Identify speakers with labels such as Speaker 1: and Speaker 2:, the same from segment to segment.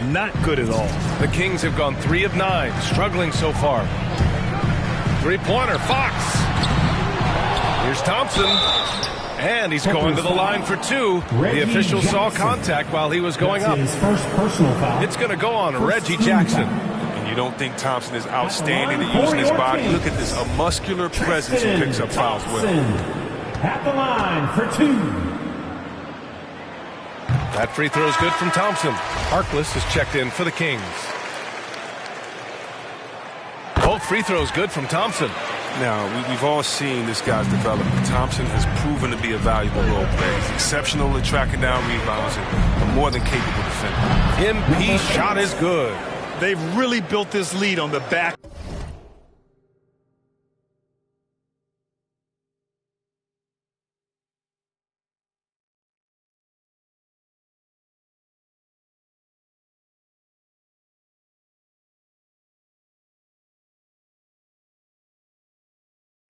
Speaker 1: Not good at all.
Speaker 2: The Kings have gone 3 of 9, struggling so far. Three-pointer, Fox. Here's Thompson. And he's going to the line for 2. The official saw contact while he was going up. It's going to go on Reggie Jackson.
Speaker 3: And you don't think Thompson is outstanding at using his body? Look at this, a muscular presence who picks up fouls well.
Speaker 4: At the line for 2.
Speaker 2: That free throw is good from Thompson. Harkless is checked in for the Kings. Both free throws good from Thompson.
Speaker 3: Now, we've all seen this guy's development. Thompson has proven to be a valuable role player. He's exceptional at tracking down rebounds and a more than capable defender.
Speaker 2: MP shot is good.
Speaker 1: They've really built this lead on the back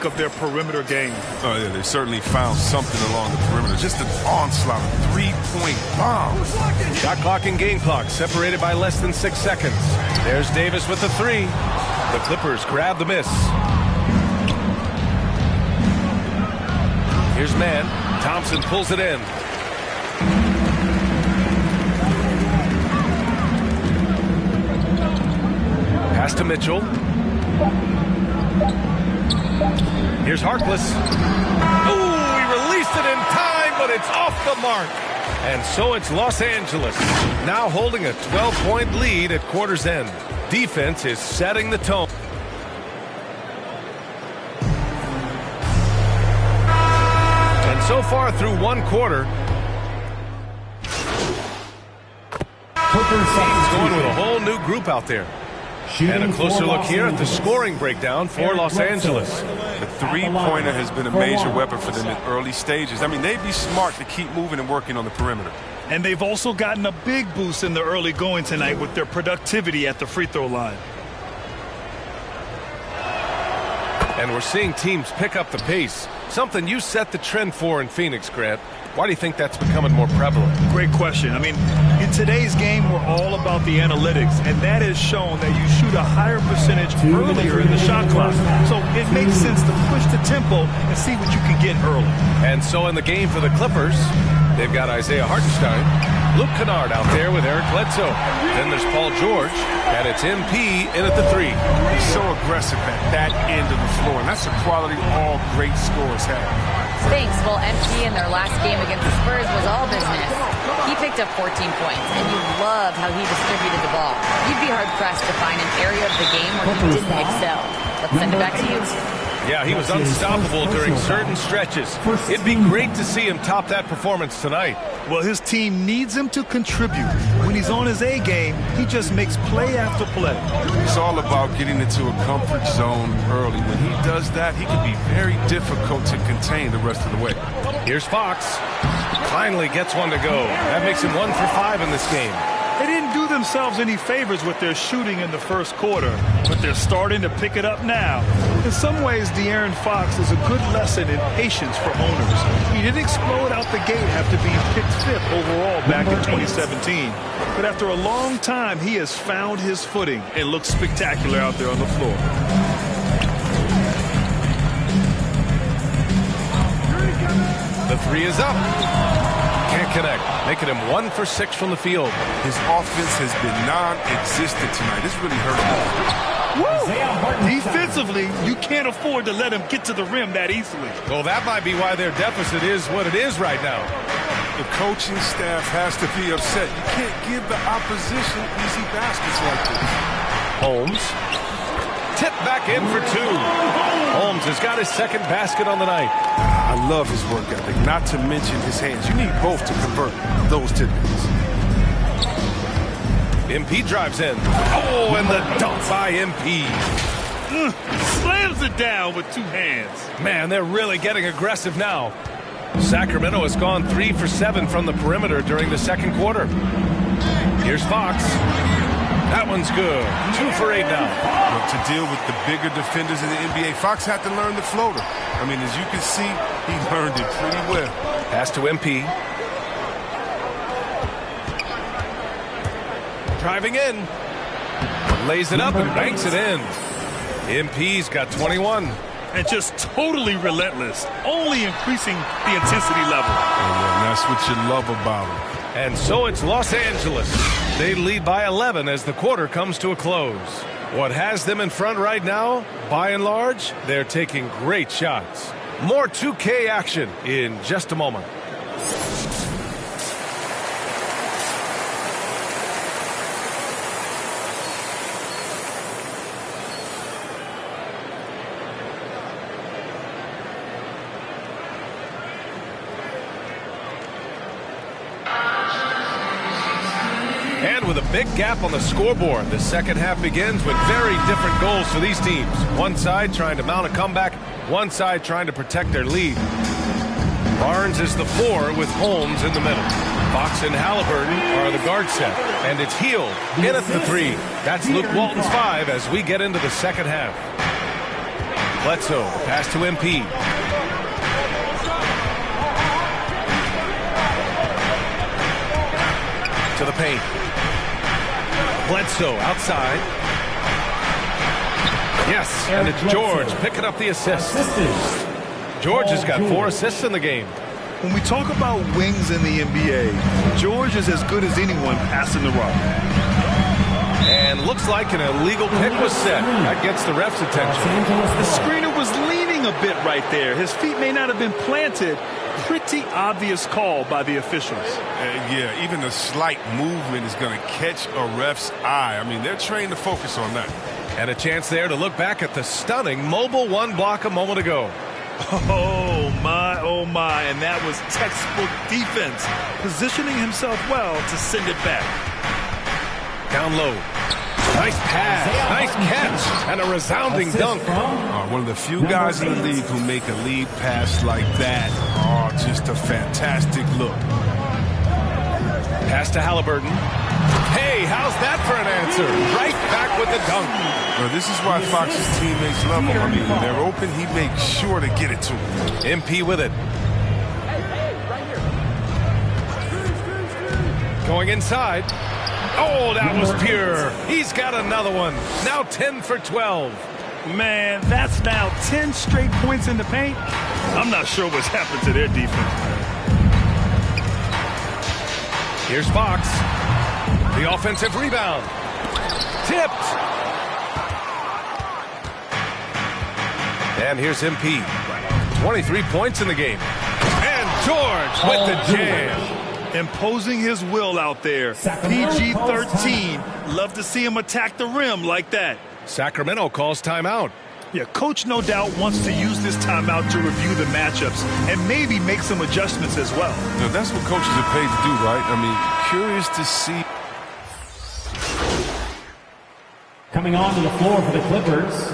Speaker 1: of their perimeter game.
Speaker 3: Oh, yeah, they certainly found something along the perimeter. Just an onslaught of three-point bombs.
Speaker 2: Shot clock and game clock separated by less than 6 seconds. There's Davis with the 3. The Clippers grab the miss. Here's man. Thompson pulls it in. Pass to Mitchell. Here's Harkless. Oh, he released it in time, but it's off the mark. And so it's Los Angeles, now holding a 12-point lead at quarter's end. Defense is setting the tone. And so far through one quarter, he's going with a whole new group out there. And a closer look here at the scoring breakdown for Los Angeles.
Speaker 3: The three-pointer has been a major weapon for them in early stages. I mean, they'd be smart to keep moving and working on the perimeter.
Speaker 1: And they've also gotten a big boost in the early going tonight with their productivity at the free throw line.
Speaker 2: And we're seeing teams pick up the pace, something you set the trend for in Phoenix, Grant. Why do you think that's becoming more prevalent?
Speaker 1: Great question. I mean, in today's game, we're all about the analytics, and that has shown that you shoot a higher percentage earlier in the shot clock. So it makes sense to push the tempo and see what you can get early.
Speaker 2: And so in the game for the Clippers, they've got Isaiah Hartenstein, Luke Kennard out there with Eric Bledsoe. Then there's Paul George, and it's MP in at the 3.
Speaker 3: He's so aggressive at that end of the floor, and that's a quality all great scorers have.
Speaker 5: Thanks. Well, MP in their last game against the Spurs was all business. He picked up 14 points, and you love how he distributed the ball. You'd be hard-pressed to find an area of the game where he didn't excel. Let's send it back to you.
Speaker 2: Yeah, he was unstoppable during certain stretches. It'd be great to see him top that performance tonight.
Speaker 1: Well, his team needs him to contribute. When he's on his A game, he just makes play after play.
Speaker 3: It's all about getting into a comfort zone early. When he does that, he can be very difficult to contain the rest of the way.
Speaker 2: Here's Fox. Finally gets one to go. That makes him 1 for 5 in this game.
Speaker 1: They didn't do themselves any favors with their shooting in the first quarter, but they're starting to pick it up now. In some ways, De'Aaron Fox is a good lesson in patience for owners. He didn't explode out the gate after being picked 5th overall back in 2017. But after a long time, he has found his footing and looks spectacular out there on the floor.
Speaker 2: The 3 is up. Can't connect, making him 1 for 6 from the field.
Speaker 3: His offense has been non-existent tonight. This really hurt him.
Speaker 1: Woo! Defensively, you can't afford to let him get to the rim that easily.
Speaker 2: Well, that might be why their deficit is what it is right now.
Speaker 3: The coaching staff has to be upset. You can't give the opposition easy baskets like this.
Speaker 2: Holmes. Tipped back in for 2. Holmes has got his second basket on the night.
Speaker 3: I love his work ethic, not to mention his hands. You need both to convert those tip-ins.
Speaker 2: MP drives in. Oh, and the dunk by MP.
Speaker 1: Slams it down with 2 hands.
Speaker 2: Man, they're really getting aggressive now. Sacramento has gone 3 for 7 from the perimeter during the second quarter. Here's Fox. That one's good. 2 for 8 now.
Speaker 3: Well, to deal with the bigger defenders in the NBA, Fox had to learn the floater. I mean, as you can see, he learned it pretty well.
Speaker 2: Pass to MP. Driving in. Lays it up and banks it in. MP's got 21.
Speaker 1: And just totally relentless, only increasing the intensity level.
Speaker 3: And that's what you love about him.
Speaker 2: And so it's Los Angeles. They lead by 11 as the quarter comes to a close. What has them in front right now, by and large, they're taking great shots. More 2K action in just a moment. And with a big gap on the scoreboard, the second half begins with very different goals for these teams. One side trying to mount a comeback, one side trying to protect their lead. Barnes is the 4 with Holmes in the middle. Fox and Halliburton are the guard set, and it's Heel in at the 3. That's Luke Walton's 5 as we get into the second half. Bledsoe, pass to MP. To the paint. Bledsoe outside. Yes, and it's George picking up the assist. George has got 4 assists in the game.
Speaker 1: When we talk about wings in the NBA, George is as good as anyone passing the rock.
Speaker 2: And looks like an illegal pick was set. That gets the ref's attention.
Speaker 1: The screener was leaning a bit right there. His feet may not have been planted. Pretty obvious call by the officials.
Speaker 3: Yeah, even a slight movement is going to catch a ref's eye. I mean, they're trained to focus on that.
Speaker 2: And a chance there to look back at the stunning mobile 1 block a moment ago.
Speaker 1: Oh, my, and that was textbook defense. Positioning himself well to send it back.
Speaker 2: Down low. Nice pass, nice catch, and a resounding dunk.
Speaker 3: One of the few guys in the league who make a lead pass like that. Oh, just a fantastic look.
Speaker 2: Pass to Halliburton. Hey, how's that for an answer? Right back with the dunk.
Speaker 3: Well, this is why Fox's teammates love him. I mean, when they're open, he makes sure to get it to him.
Speaker 2: MP with it. Going inside. Oh, that was pure. He's got another one. Now 10 for 12.
Speaker 1: Man, that's now 10 straight points in the paint. I'm not sure what's happened to their defense.
Speaker 2: Here's Fox. The offensive rebound. Tipped. And here's MP. 23 points in the game. And George with the jam.
Speaker 1: Imposing his will out there. PG-13. Love to see him attack the rim like that.
Speaker 2: Sacramento calls timeout.
Speaker 1: Yeah, coach no doubt wants to use this timeout to review the matchups and maybe make some adjustments as well.
Speaker 3: You know, that's what coaches are paid to do, right? I mean, curious to see.
Speaker 4: Coming onto the floor for the Clippers.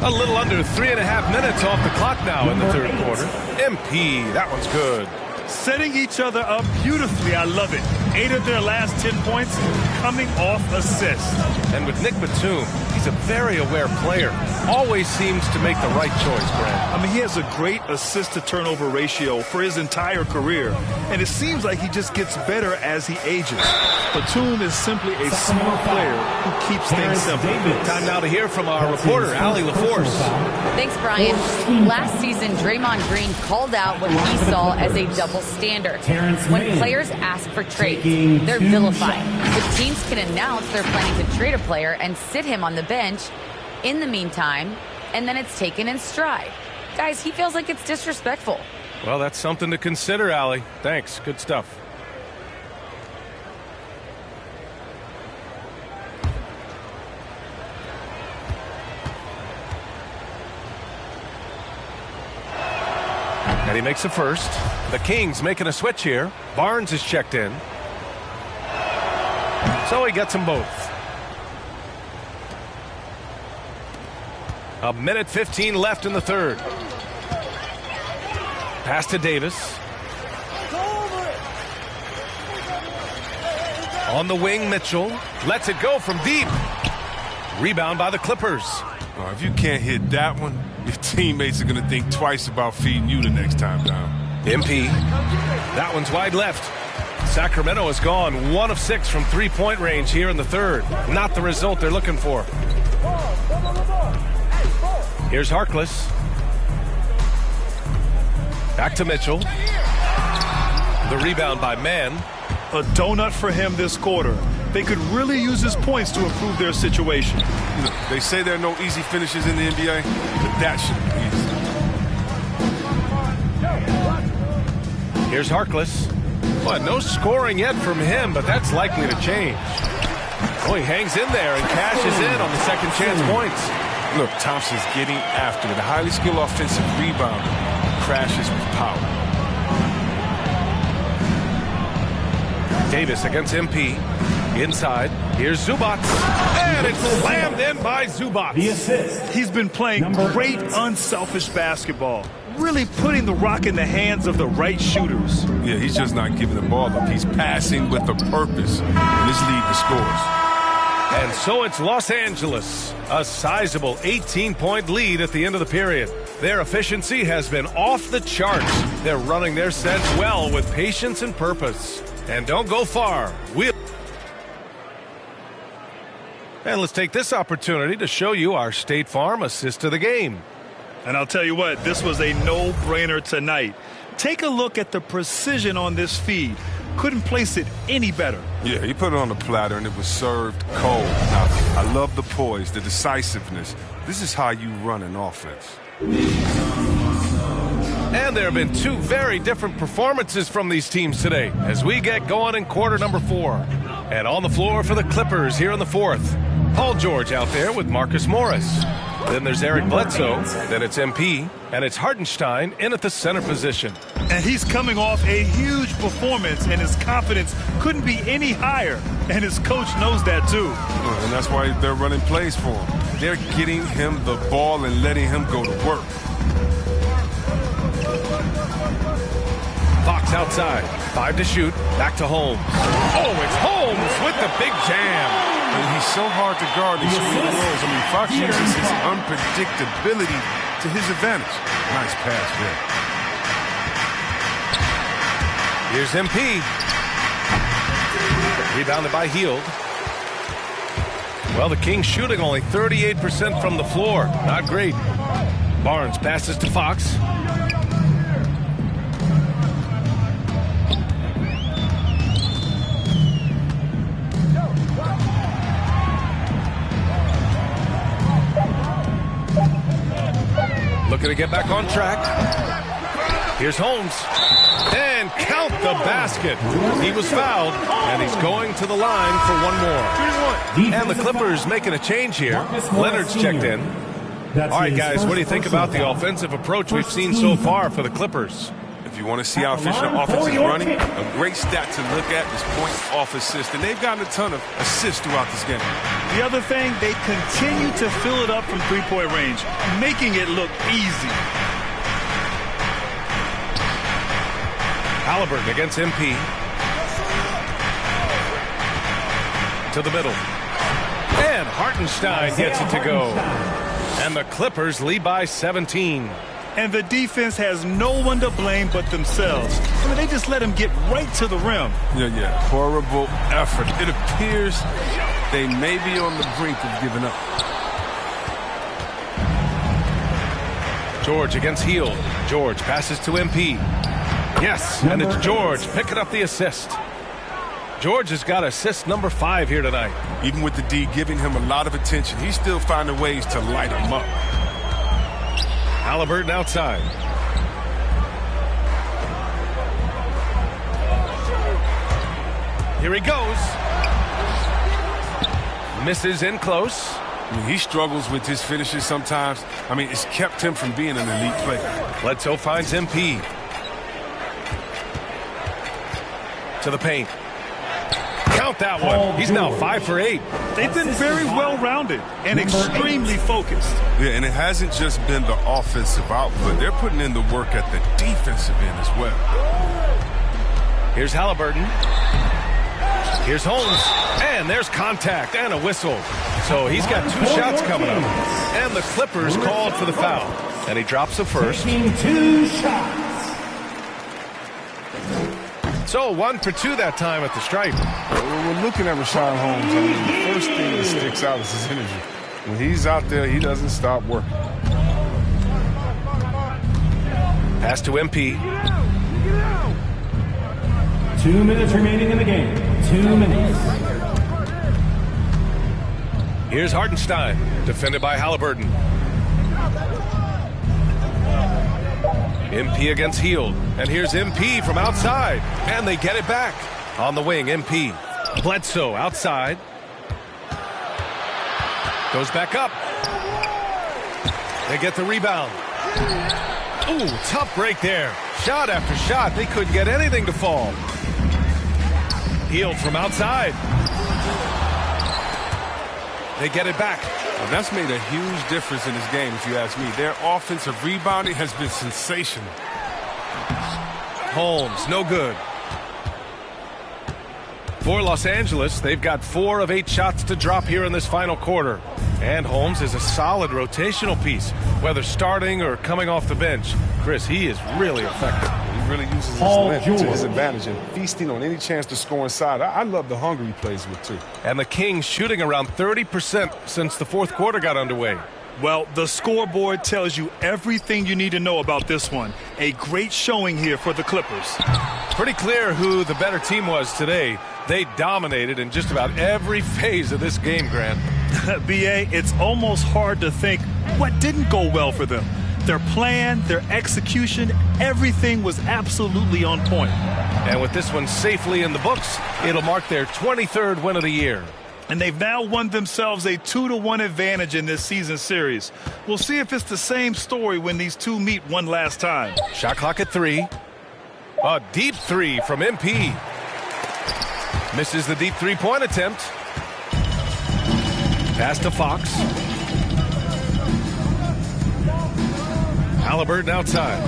Speaker 2: A little under 3.5 minutes off the clock now in the third quarter. MP, that one's good.
Speaker 1: Setting each other up beautifully. I love it. 8 of their last 10 points coming off assists.
Speaker 2: And with Nick Batum, he's a very aware player. Always seems to make the right choice, Brad.
Speaker 1: I mean, he has a great assist-to-turnover ratio for his entire career. And it seems like he just gets better as he ages. Batum is simply a smart player who keeps things simple.
Speaker 2: Time now to hear from our reporter, Allie LaForce.
Speaker 5: Thanks, Brian. Last season, Draymond Green called out what he saw as a double standard. When players ask for trades, they're vilified. The teams can announce they're planning to trade a player and sit him on the bench in the meantime, and then it's taken in stride. Guys, he feels like it's disrespectful.
Speaker 2: Well, that's something to consider, Allie. Thanks. Good stuff. And he makes a first. The Kings making a switch here. Barnes is checked in. So he gets them both. A minute 15 left in the third. Pass to Davis. On the wing, Mitchell. Lets it go from deep. Rebound by the Clippers.
Speaker 3: If you can't hit that one, your teammates are going to think twice about feeding you the next time down.
Speaker 2: MP. That one's wide left. Sacramento has gone 1 of 6 from three-point range here in the third. Not the result they're looking for. Here's Harkless. Back to Mitchell. The rebound by Mann.
Speaker 1: A donut for him this quarter. They could really use his points to improve their situation.
Speaker 3: They say there are no easy finishes in the NBA, but that should be easy.
Speaker 2: Here's Harkless. Well, no scoring yet from him, but that's likely to change. Oh, he hangs in there and cashes in on the second chance points.
Speaker 3: Look, Thompson's getting after it. A highly skilled offensive rebounder crashes with power.
Speaker 2: Davis against MP. Inside. Here's Zubac. And it's slammed in by Zubac.
Speaker 4: The assist.
Speaker 1: He's been playing great, unselfish basketball. Really putting the rock in the hands of the right shooters.
Speaker 3: Yeah, he's just not giving the ball up. He's passing with a purpose. And this lead the scores.
Speaker 2: And so it's Los Angeles. A sizable 18-point lead at the end of the period. Their efficiency has been off the charts. They're running their sets well with patience and purpose. And don't go far. And let's take this opportunity to show you our State Farm assist of the game.
Speaker 1: And I'll tell you what, this was a no-brainer tonight. Take a look at the precision on this feed. Couldn't place it any better.
Speaker 3: Yeah, he put it on the platter and it was served cold. Now, I love the poise, the decisiveness. This is how you run an offense.
Speaker 2: And there have been two very different performances from these teams today as we get going in quarter number 4. And on the floor for the Clippers here in the fourth, Paul George out there with Marcus Morris. Then there's Eric Bledsoe, then it's MP, and it's Hartenstein in at the center position.
Speaker 1: And he's coming off a huge performance, and his confidence couldn't be any higher. And his coach knows that, too.
Speaker 3: And that's why they're running plays for him. They're getting him the ball and letting him go to work.
Speaker 2: Fox outside, 5 to shoot, back to Holmes. Oh, it's Holmes with the big jam.
Speaker 3: And he's so hard to guard in small roles. I mean, Fox uses his unpredictability to his advantage. Nice pass there.
Speaker 2: Here's MP. Rebounded by Hield. Well, the Kings shooting only 38% from the floor. Not great. Barnes passes to Fox. Looking to get back on track. Here's Holmes. And count the basket. He was fouled, and he's going to the line for one more. And the Clippers making a change here. Leonard's checked in. All right, guys, what do you think about the offensive approach we've seen so far for the Clippers?
Speaker 3: If you want to see how efficient offense is running, a great stat to look at is points off assist. And they've gotten a ton of assists throughout this game.
Speaker 1: The other thing, they continue to fill it up from three-point range, making it look easy.
Speaker 2: Halliburton against MP. To the middle. And Hartenstein gets it to go. And the Clippers lead by 17.
Speaker 1: And the defense has no one to blame but themselves. I mean, they just let him get right to the rim.
Speaker 3: Yeah. Horrible effort. It appears they may be on the brink of giving up.
Speaker 2: George against Hield. George passes to MP. Yes, and it's George picking up the assist. George has got assist number 5 here tonight.
Speaker 3: Even with the D giving him a lot of attention, he's still finding ways to light him up.
Speaker 2: Halliburton outside. Here he goes. Misses in close.
Speaker 3: I mean, he struggles with his finishes sometimes. I mean, it's kept him from being an elite player.
Speaker 2: Bledsoe finds MP. To the paint. Count that one. He's now 5 for 8.
Speaker 1: They've been very well-rounded and extremely focused.
Speaker 3: Yeah, and it hasn't just been the offensive output. They're putting in the work at the defensive end as well.
Speaker 2: Here's Halliburton. Here's Holmes. And there's contact and a whistle. So he's got 2 shots coming up. And the Clippers called for the foul. And he drops the first.
Speaker 4: 2 shots.
Speaker 2: So 1 for 2 that time at the stripe.
Speaker 3: When we're looking at Rashawn Holmes, I mean, the first thing that sticks out is his energy. When he's out there, he doesn't stop working.
Speaker 2: Pass to MP.
Speaker 4: 2 minutes remaining in the game. 2 minutes.
Speaker 2: Here's Hartenstein, defended by Halliburton. MP against Hield. And here's MP from outside. And they get it back. On the wing, MP. Bledsoe outside. Goes back up. They get the rebound. Ooh, tough break there. Shot after shot. They couldn't get anything to fall. Hield from outside. They get it back.
Speaker 3: Well, that's made a huge difference in this game, if you ask me. Their offensive rebounding has been sensational.
Speaker 2: Holmes, no good. For Los Angeles, they've got 4 of 8 shots to drop here in this final quarter. And Holmes is a solid rotational piece, whether starting or coming off the bench. Chris, he is really effective.
Speaker 3: He really uses his length to his advantage and feasting on any chance to score inside. I love the hunger he plays with, too.
Speaker 2: And the Kings shooting around 30% since the fourth quarter got underway.
Speaker 1: Well, the scoreboard tells you everything you need to know about this one. A great showing here for the Clippers.
Speaker 2: Pretty clear who the better team was today. They dominated in just about every phase of this game, Grant.
Speaker 1: B.A., it's almost hard to think what didn't go well for them. Their plan, their execution, everything was absolutely on point.
Speaker 2: And with this one safely in the books, it'll mark their 23rd win of the year.
Speaker 1: And they've now won themselves a 2-1 advantage in this season series. We'll see if it's the same story when these two meet one last time.
Speaker 2: Shot clock at 3. A deep 3 from MP. Misses the deep three-point attempt. Pass to Fox. Halliburton outside.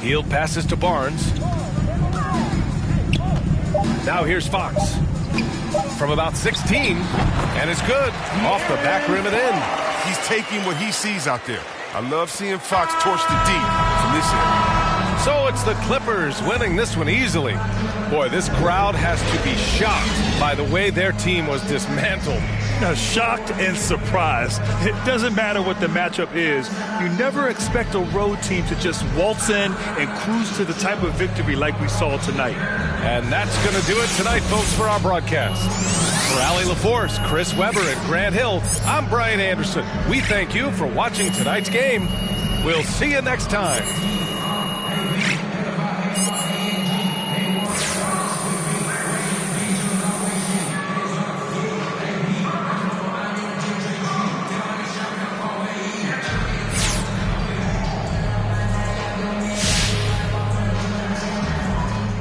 Speaker 2: Hield passes to Barnes. Now here's Fox. From about 16, and it's good. Off the back rim and in.
Speaker 3: He's taking what he sees out there. I love seeing Fox torch the D from this area.
Speaker 2: So it's the Clippers winning this one easily. Boy, this crowd has to be shocked by the way their team was dismantled.
Speaker 1: Now, shocked and surprised. It doesn't matter what the matchup is. You never expect a road team to just waltz in and cruise to the type of victory like we saw tonight.
Speaker 2: And that's going to do it tonight, folks, for our broadcast. For Allie LaForce, Chris Webber, and Grant Hill, I'm Brian Anderson. We thank you for watching tonight's game. We'll see you next time.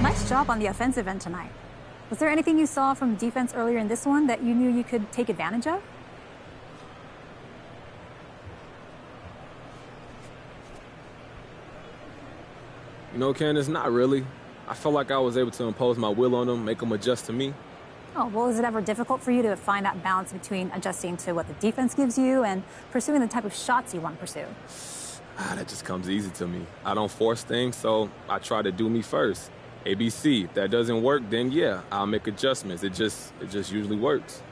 Speaker 6: Nice job on the offensive end tonight. Was there anything you saw from defense earlier in this one that you knew you could take advantage of?
Speaker 7: You know, Candace, not really. I felt like I was able to impose my will on them, make them adjust to me.
Speaker 6: Oh, well, is it ever difficult for you to find that balance between adjusting to what the defense gives you and pursuing the type of shots you want to pursue?
Speaker 7: That just comes easy to me. I don't force things, so I try to do me first. ABC. If that doesn't work, then yeah, I'll make adjustments. It just usually works.